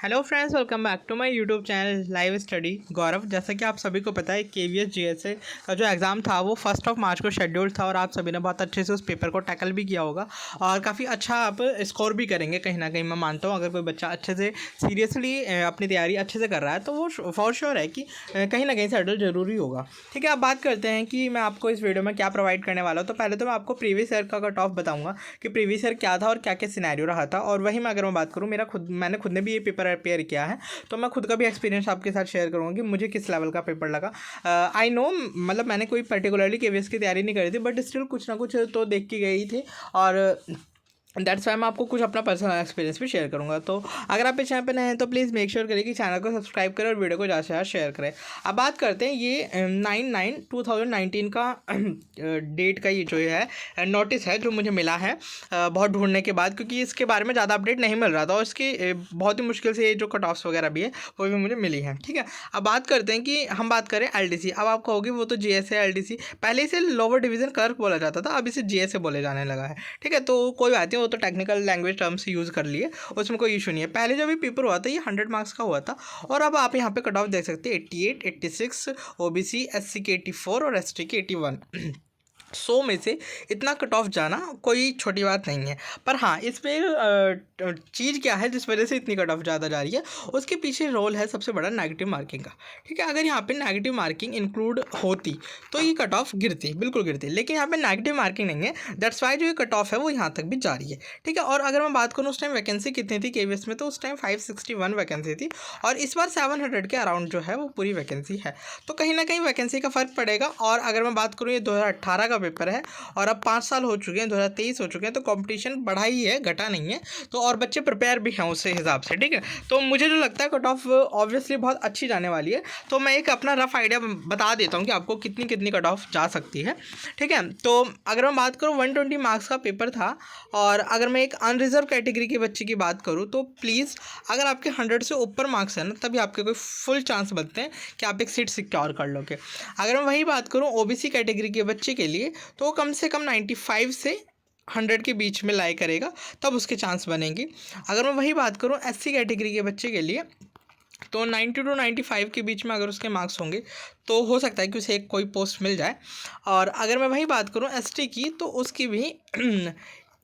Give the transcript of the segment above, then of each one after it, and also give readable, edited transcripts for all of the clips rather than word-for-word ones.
Hello friends, welcome back to my YouTube channel live study Gaurav. जैसा कि आप सभी को पता है KVS GSA का जो एग्ज़ाम था वो 1 मार्च को शेड्यूल्ड था और आप सभी ने बहुत अच्छे से उस पेपर को टैकल भी किया होगा और काफ़ी अच्छा आप स्कोर भी करेंगे। कहीं ना कहीं मैं मानता हूँ अगर कोई बच्चा अच्छे से सीरियसली अपनी तैयारी अच्छे से कर रहा है तो वो फॉर श्योर है कि कहीं ना कहीं सेटल जरूरी होगा। ठीक है, अब बात करते हैं कि मैं आपको इस वीडियो में क्या प्रोवाइड करने वाला हूँ। तो पहले तो मैं आपको प्रीवियस ईयर का कट ऑफ बताऊँगा कि प्रीवियस ईयर क्या था और क्या क्या सिनेरियो रहा था। और वही मैं अगर मैं बात करूँ, मैंने खुद ने भी ये पेपर प्रिपेयर किया है तो मैं खुद का भी एक्सपीरियंस आपके साथ शेयर करूँगा कि मुझे किस लेवल का पेपर लगा। आई नो, मतलब मैंने कोई पर्टिकुलरली KVS की तैयारी नहीं करी थी, बट स्टिल कुछ ना कुछ तो देख के गई थी और दैट्स वाई मैं आपको कुछ अपना पर्सनल एक्सपीरियंस भी शेयर करूंगा। तो अगर आप इस चैनल पर नए हैं तो प्लीज़ मेक श्योर करें कि चैनल को सब्सक्राइब करें और वीडियो को ज़्यादा से ज़्यादा शेयर करें। अब बात करते हैं ये 9/9/2019 का डेट का ये जो है नोटिस है जो मुझे मिला है बहुत ढूंढने के बाद, क्योंकि इसके बारे में ज़्यादा अपडेट नहीं मिल रहा था और इसकी बहुत ही मुश्किल से ये जो कट ऑफ्स वगैरह भी है वो भी मुझे मिली है। ठीक है, अब बात करते हैं कि हम बात करें LDC। अब आप कहोगे वो तो GSA LDC, पहले इसे लोअर डिवीज़न क्लर्क बोला जाता था, अब इसे GSA बोले जाने लगा है। ठीक है, तो कोई बात नहीं, वो तो टेक्निकल लैंग्वेज टर्म्स यूज़ कर लिए, उसमें कोई इशू नहीं है। पहले जब ये पेपर हुआ था ये 100 मार्क्स का हुआ था और अब आप यहाँ पे कट ऑफ देख सकते हैं 88, 86, OBC SC के 84 और ST के 81। 100 में से इतना कट ऑफ जाना कोई छोटी बात नहीं है। पर हाँ, इस पर चीज़ क्या है जिस वजह से इतनी कट ऑफ ज़्यादा जा रही है, उसके पीछे रोल है सबसे बड़ा नेगेटिव मार्किंग का। ठीक है, अगर यहाँ पे नेगेटिव मार्किंग इंक्लूड होती तो ये कट ऑफ गिरती, बिल्कुल गिरती, लेकिन यहाँ पे नेगेटिव मार्किंग नहीं है। दैट्स वाई जो ये कट ऑफ है वो यहाँ तक भी जा रही है। ठीक है, और अगर मैं बात करूँ उस टाइम वैकेंसी कितनी थी KVS में, तो उस टाइम 561 वैकेंसी थी और इस बार 700 के अराउंड जो है वो पूरी वैकेंसी है। तो कहीं ना कहीं वैकेंसी का फ़र्क पड़ेगा। और अगर मैं बात करूँ ये 2018 का पेपर है और अब 5 साल हो चुके हैं, 2023 हो चुके हैं, तो कंपटीशन बढ़ा ही है, घटा नहीं है। तो और बच्चे प्रिपेयर भी हैं उस हिसाब से। ठीक है, तो मुझे जो लगता है कट ऑफ ऑब्वियसली बहुत अच्छी जाने वाली है। तो मैं एक अपना रफ आइडिया बता देता हूँ कि आपको कितनी कितनी कट ऑफ जा सकती है। ठीक है, तो अगर मैं बात करूँ 120 मार्क्स का पेपर था और अगर मैं एक अनरिजर्व कैटेगरी के बच्चे की बात करूँ तो प्लीज़ अगर आपके 100 से ऊपर मार्क्स हैं ना तभी आपके कोई फुल चांस बनते हैं कि आप एक सीट सिक्योर कर लोगे। अगर मैं वही बात करूँ OBC कैटेगरी के बच्चे के लिए तो कम से कम 95 से 100 के बीच में लाई करेगा, तब उसके चांस बनेंगे। अगर मैं वही बात करूँ SC कैटेगरी के बच्चे के लिए तो 90 टू 95 के बीच में अगर उसके मार्क्स होंगे तो हो सकता है कि उसे एक कोई पोस्ट मिल जाए। और अगर मैं वही बात करूँ ST की तो उसकी भी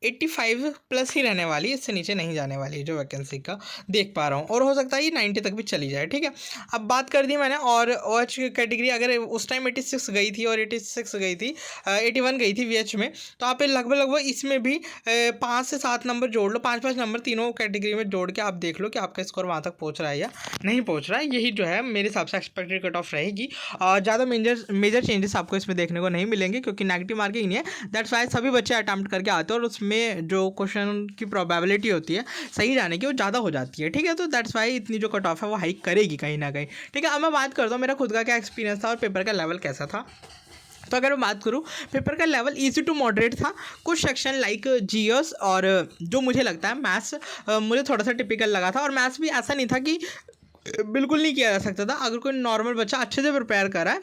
85 प्लस ही रहने वाली, इससे नीचे नहीं जाने वाली जो वैकेंसी का देख पा रहा हूँ, और हो सकता है ये 90 तक भी चली जाए। ठीक है, अब बात कर दी मैंने। और OH कैटेगरी अगर उस टाइम 86 गई थी और 86 गई थी 81 गई थी VH में, तो आप लगभग इसमें भी 5 से 7 नंबर जोड़ लो, 5-5 नंबर तीनों कैटेगरी में जोड़ के आप देख लो कि आपका स्कोर वहाँ तक पहुँच रहा है या नहीं पहुँच रहा है। यही जो है मेरे हिसाब से एक्सपेक्टेड कट ऑफ रहेगी और ज़्यादा मेजर चेंजेस आपको इसमें देखने को नहीं मिलेंगे क्योंकि नेगेटिव मार्किंग नहीं है। दैट्स वाई सभी बच्चे अटैम्प्ट करके आते हैं और उसमें जो क्वेश्चन की प्रोबेबिलिटी होती है सही जाने की वो ज़्यादा हो जाती है। ठीक है, तो दैट्स वाई इतनी जो कट ऑफ है वो हाइक करेगी कहीं ना कहीं। ठीक है, अब मैं बात करता हूँ मेरा खुद का क्या एक्सपीरियंस था और पेपर का लेवल कैसा था। तो अगर मैं बात करूँ पेपर का लेवल इजी टू मॉडरेट था। कुछ सेक्शन लाइक GS और जो मुझे लगता है मैथ्स मुझे थोड़ा सा टिपिकल लगा था, और मैथ्स भी ऐसा नहीं था कि बिल्कुल नहीं किया जा सकता था। अगर कोई नॉर्मल बच्चा अच्छे से प्रिपेयर कर रहा है,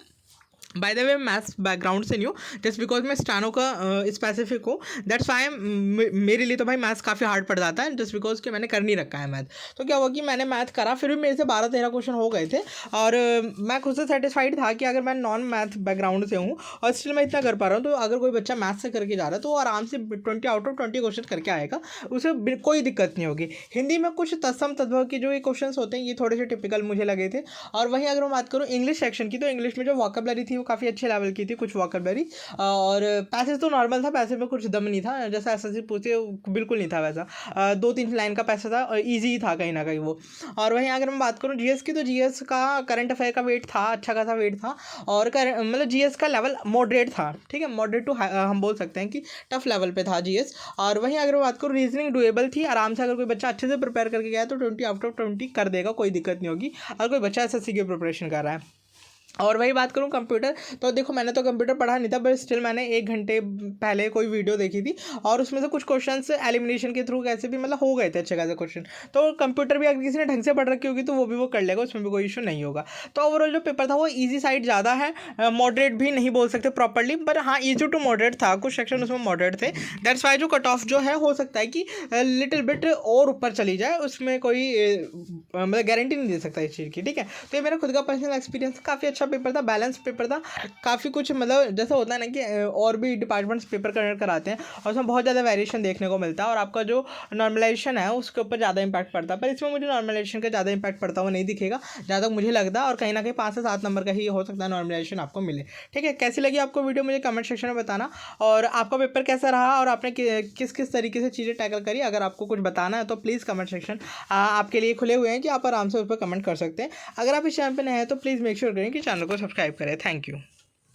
by the way maths background से नहीं हूँ, जस्ट बिकॉज मैं स्टानो का स्पेसिफिक हूँ, दैट्स वाई मेरे लिए तो भाई मैथ्स काफ़ी हार्ड पड़ जाता है, जस्ट बिकॉज कि मैंने कर नहीं रखा है मैथ। तो क्या हुआ कि मैंने मैथ करा, फिर भी मेरे से 12-13 क्वेश्चन हो गए थे और मैं खुद से सेटिस्फाइड था कि अगर मैं नॉन मैथ बैकग्राउंड से हूँ और स्टिल मैं इतना कर पा रहा हूँ, तो अगर कोई बच्चा मैथ से करके जा रहा है तो वो आराम से 20 आउट ऑफ 20 क्वेश्चन करके आएगा, उसे कोई दिक्कत नहीं होगी। हिंदी में कुछ तत्सम तद्भव के जो ये क्वेश्चन होते हैं ये थोड़े से टिपिकल मुझे लगे थे। और वहीं अगर मैं बात करूँ इंग्लिश सेक्शन की, तो इंग्लिश में जो वोकैबुलरी थी काफ़ी अच्छे लेवल की थी, कुछ वोकैबुलरी। और पैसेज तो नॉर्मल था, पैसेज में कुछ दम नहीं था, जैसा एसएससी पूछते बिल्कुल नहीं था वैसा। 2-3 लाइन का पैसा था और ईजी ही था कहीं ना कहीं वो। और वहीं अगर मैं बात करूँ GS की, तो GS का करंट अफेयर का वेट था, अच्छा खासा वेट था और मतलब GS का लेवल मॉडरेट था। ठीक है, मॉडरेट टू हम बोल सकते हैं कि टफ लेवल पे था GS। और वहीं अगर मैं बात करूँ रीजनिंग डुएबल थी, आराम से अगर कोई बच्चा अच्छे से प्रिपेयर करके गया तो 20 आउट ऑफ 20 कर देगा, कोई दिक्कत नहीं होगी अगर कोई बच्चा SSC की प्रिपरेशन कर रहा है। और वही बात करूँ कंप्यूटर, तो देखो मैंने तो कंप्यूटर पढ़ा नहीं था, बट स्टिल मैंने 1 घंटे पहले कोई वीडियो देखी थी और उसमें से कुछ क्वेश्चंस एलिमिनेशन के थ्रू कैसे भी मतलब हो गए थे अच्छे खासे क्वेश्चन। तो कंप्यूटर भी अगर किसी ने ढंग से पढ़ रखी होगी तो वो भी वो कर लेगा, उसमें भी कोई इशू नहीं होगा। तो ओवरऑल जो पेपर था वो ईजी साइड ज़्यादा है, मॉडरेट भी नहीं बोल सकते प्रॉपरली, पर हाँ ईजी टू मॉडरेट था, कुछ सेक्शन उसमें मॉडरेट थे। दैट्स वाई जो कट ऑफ जो है हो सकता है कि लिटिल बिट और ऊपर चली जाए, उसमें कोई मतलब गारंटी नहीं दे सकता इस चीज़ की, ठीक है। तो ये मेरा खुद का पर्सनल एक्सपीरियंस, काफ़ी अच्छा पेपर था, बैलेंस पेपर था, काफ़ी कुछ मतलब जैसा होता है ना कि और भी डिपार्टमेंट्स पेपर कराते हैं और उसमें बहुत ज़्यादा वेरिएशन देखने को मिलता है और आपका जो नॉर्मलाइजेशन है उसके ऊपर ज़्यादा इंपैक्ट पड़ता है, पर इसमें मुझे नॉर्मलाइजेशन का ज़्यादा इंपैक्ट पड़ता हुआ नहीं दिखेगा जहाँ तक मुझे लगता है, और कहीं ना कहीं 5 से 7 नंबर का ही हो सकता है नॉर्मलाइजेशन आपको मिले, ठीक है। कैसी लगी आपको वीडियो मुझे कमेंट सेक्शन में बताना, और आपका पेपर कैसा रहा और आपने किस किस तरीके से चीज़ें टैकल करी, अगर आपको कुछ बताना है तो प्लीज़ कमेंट सेक्शन आपके लिए खुले हुए हैं कि आप आराम से उस पर कमेंट कर सकते हैं। अगर आप इस चैनल पर नए हैं तो प्लीज़ मेक श्योर करें कि चैनल को सब्सक्राइब करें। Thank you.